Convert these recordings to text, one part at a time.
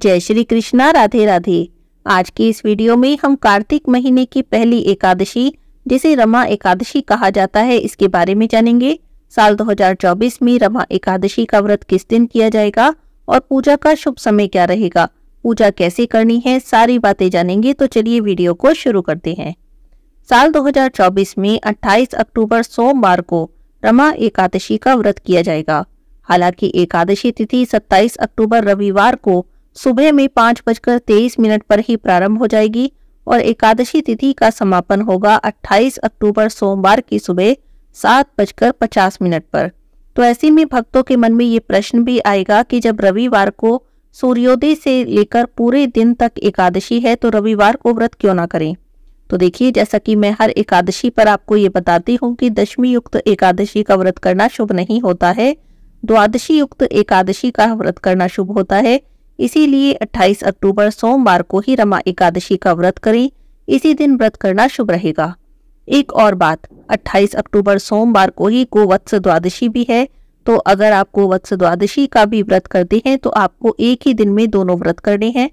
जय श्री कृष्णा, राधे राधे। आज की इस वीडियो में हम कार्तिक महीने की पहली एकादशी, जिसे रमा एकादशी कहा जाता है, इसके बारे में जानेंगे। साल 2024 में रमा एकादशी का व्रत किस दिन किया जाएगा और पूजा का शुभ समय क्या रहेगा, पूजा कैसे करनी है, सारी बातें जानेंगे। तो चलिए वीडियो को शुरू करते हैं। साल 2024 में 28 अक्टूबर सोमवार को रमा एकादशी का व्रत किया जाएगा। हालांकि एकादशी तिथि 27 अक्टूबर रविवार को सुबह में 5:23 पर ही प्रारंभ हो जाएगी और एकादशी तिथि का समापन होगा 28 अक्टूबर सोमवार की सुबह 7:50 पर। तो ऐसे में भक्तों के मन में ये प्रश्न भी आएगा कि जब रविवार को सूर्योदय से लेकर पूरे दिन तक एकादशी है तो रविवार को व्रत क्यों ना करें। तो देखिए, जैसा कि मैं हर एकादशी पर आपको ये बताती हूँ कि दशमी युक्त एकादशी का व्रत करना शुभ नहीं होता है, द्वादशी युक्त एकादशी का व्रत करना शुभ होता है। इसीलिए 28 अक्टूबर सोमवार को ही रमा एकादशी का व्रत करें, इसी दिन व्रत करना शुभ रहेगा। एक और बात, 28 अक्टूबर सोमवार को ही गोवत्स द्वादशी भी है, तो अगर आप गोवत्स द्वादशी का भी व्रत करते हैं तो आपको एक ही दिन में दोनों व्रत करने हैं।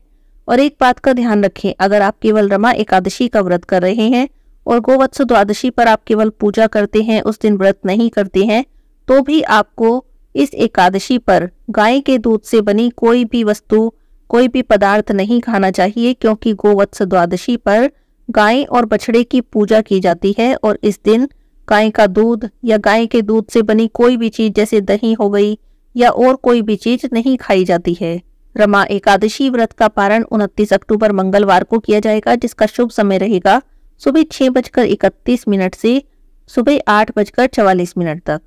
और एक बात का ध्यान रखें, अगर आप केवल रमा एकादशी का व्रत कर रहे हैं और गोवत्स द्वादशी पर आप केवल पूजा करते हैं, उस दिन व्रत नहीं करते हैं, तो भी आपको इस एकादशी पर गाय के दूध से बनी कोई भी वस्तु, कोई भी पदार्थ नहीं खाना चाहिए, क्योंकि गोवत्स द्वादशी पर गाय और बछड़े की पूजा की जाती है और इस दिन गाय का दूध या गाय के दूध से बनी कोई भी चीज जैसे दही हो गई या और कोई भी चीज नहीं खाई जाती है। रमा एकादशी व्रत का पारण 29 अक्टूबर मंगलवार को किया जाएगा, जिसका शुभ समय रहेगा सुबह 6:31 से सुबह 8:44 तक।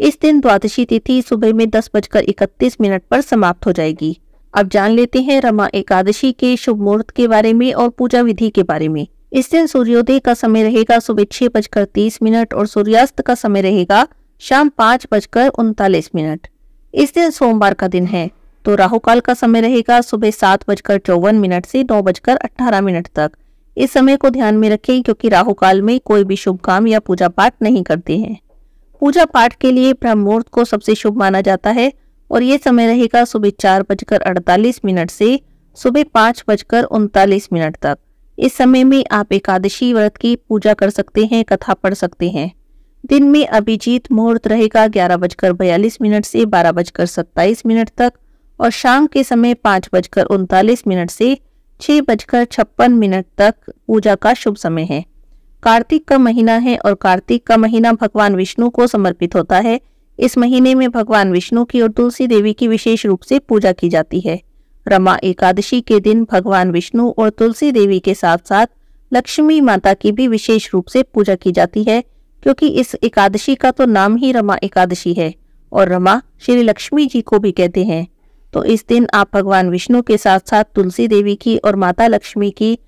इस दिन द्वादशी तिथि सुबह में 10:31 पर समाप्त हो जाएगी। अब जान लेते हैं रमा एकादशी के शुभ मुहूर्त के बारे में और पूजा विधि के बारे में। इस दिन सूर्योदय का समय रहेगा सुबह 6:30 और सूर्यास्त का समय रहेगा शाम 5:39। इस दिन सोमवार का दिन है, तो राहु काल का समय रहेगा सुबह 7:54 से 9:18 तक। इस समय को ध्यान में रखें, क्योंकि राहु काल में कोई भी शुभ काम या पूजा पाठ नहीं करते हैं। पूजा पाठ के लिए ब्रह्म मुहूर्त को सबसे शुभ माना जाता है और ये समय रहेगा सुबह 4:48 से सुबह 5:39 तक। इस समय में आप एकादशी व्रत की पूजा कर सकते हैं, कथा पढ़ सकते हैं। दिन में अभिजीत मुहूर्त रहेगा 11:42 से 12:27 तक और शाम के समय 5:39 से 6:56 तक पूजा का शुभ समय है। कार्तिक का महीना है और कार्तिक का महीना भगवान विष्णु को समर्पित होता है। इस महीने में भगवान विष्णु की और तुलसी देवी की विशेष रूप से पूजा की जाती है। रमा एकादशी के दिन भगवान विष्णु और तुलसी देवी के साथ साथ लक्ष्मी माता की भी विशेष रूप से पूजा की जाती है, क्योंकि इस एकादशी का तो नाम ही रमा एकादशी है और रमा श्री लक्ष्मी जी को भी कहते हैं। तो इस दिन आप भगवान विष्णु के साथ साथ तुलसी देवी की और माता लक्ष्मी की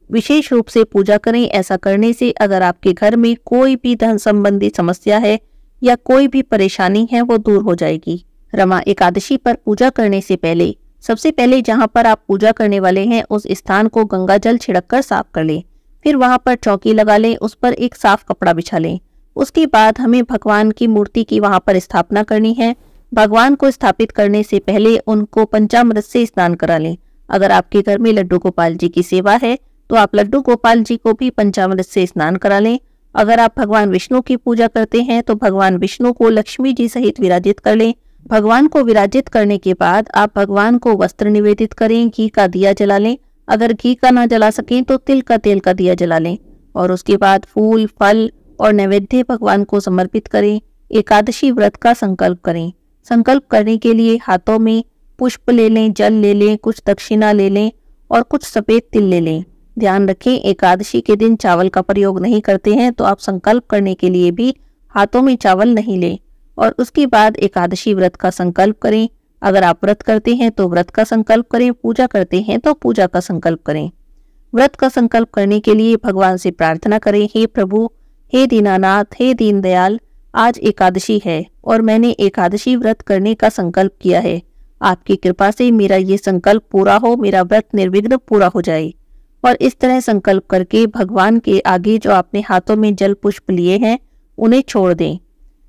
विशेष रूप से पूजा करें। ऐसा करने से अगर आपके घर में कोई भी धन संबंधी समस्या है या कोई भी परेशानी है, वो दूर हो जाएगी। रमा एकादशी पर पूजा करने से पहले सबसे पहले जहां पर आप पूजा करने वाले हैं उस स्थान को गंगा जल छिड़ककर साफ कर लें। फिर वहां पर चौकी लगा लें, उस पर एक साफ कपड़ा बिछा लें। उसके बाद हमें भगवान की मूर्ति की वहां पर स्थापना करनी है। भगवान को स्थापित करने से पहले उनको पंचामृत से स्नान करा लें। अगर आपके घर में लड्डू गोपाल जी की सेवा है तो आप लड्डू गोपाल जी को भी पंचामृत से स्नान करा लें। अगर आप भगवान विष्णु की पूजा करते हैं तो भगवान विष्णु को लक्ष्मी जी सहित विराजित कर लें। भगवान को विराजित करने के बाद आप भगवान को वस्त्र निवेदित करें, घी का दिया जला लें। अगर घी का ना जला सकें तो तिल का तेल का दिया जला लें और उसके बाद फूल, फल और नैवेद्य भगवान को समर्पित करें। एकादशी व्रत का संकल्प करें। संकल्प करने के लिए हाथों में पुष्प ले लें, जल ले लें, कुछ दक्षिणा ले लें और कुछ सफेद तिल ले लें। ध्यान रखें, एकादशी के दिन चावल का प्रयोग नहीं करते हैं, तो आप संकल्प करने के लिए भी हाथों में चावल नहीं लें। और उसके बाद एकादशी व्रत का संकल्प करें। अगर आप व्रत करते हैं तो व्रत का संकल्प करें, पूजा करते हैं तो पूजा का संकल्प करें। व्रत का संकल्प करने के लिए भगवान से प्रार्थना करें, हे प्रभु, हे दीनानाथ, हे दीनदयाल, आज एकादशी है और मैंने एकादशी व्रत करने का संकल्प किया है। आपकी कृपा से मेरा ये संकल्प पूरा हो, मेरा व्रत निर्विघ्न पूरा हो जाए। और इस तरह संकल्प करके भगवान के आगे जो आपने हाथों में जल पुष्प लिए हैं उन्हें छोड़ दें।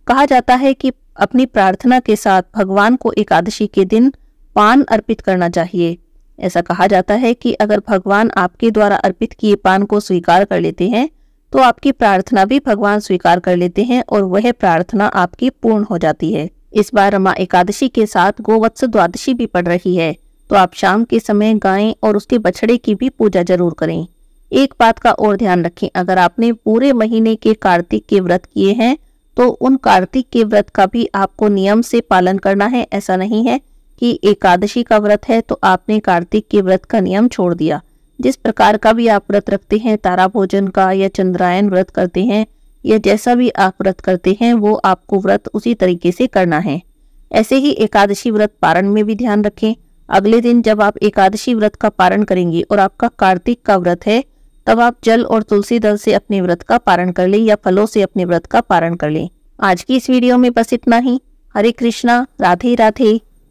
कहा जाता है कि अपनी प्रार्थना के साथ भगवान को एकादशी के दिन पान अर्पित करना चाहिए। ऐसा कहा जाता है कि अगर भगवान आपके द्वारा अर्पित किए पान को स्वीकार कर लेते हैं तो आपकी प्रार्थना भी भगवान स्वीकार कर लेते हैं और वह प्रार्थना आपकी पूर्ण हो जाती है। इस बार रमा एकादशी के साथ गोवत्स द्वादशी भी पड़ रही है, तो आप शाम के समय गाय और उसके बछड़े की भी पूजा जरूर करें। एक बात का और ध्यान रखें, अगर आपने पूरे महीने के कार्तिक के व्रत किए हैं तो उन कार्तिक के व्रत का भी आपको नियम से पालन करना है। ऐसा नहीं है कि एकादशी का व्रत है तो आपने कार्तिक के व्रत का नियम छोड़ दिया। जिस प्रकार का भी आप व्रत रखते हैं, तारा भोजन का या चंद्रायन व्रत करते हैं या जैसा भी आप व्रत करते हैं, वो आपको व्रत उसी तरीके से करना है। ऐसे ही एकादशी व्रत पारण में भी ध्यान रखें। अगले दिन जब आप एकादशी व्रत का पारण करेंगे और आपका कार्तिक का व्रत है, तब आप जल और तुलसी दल से अपने व्रत का पारण कर लें या फलों से अपने व्रत का पारण कर लें। आज की इस वीडियो में बस इतना ही। हरे कृष्णा, राधे राधे।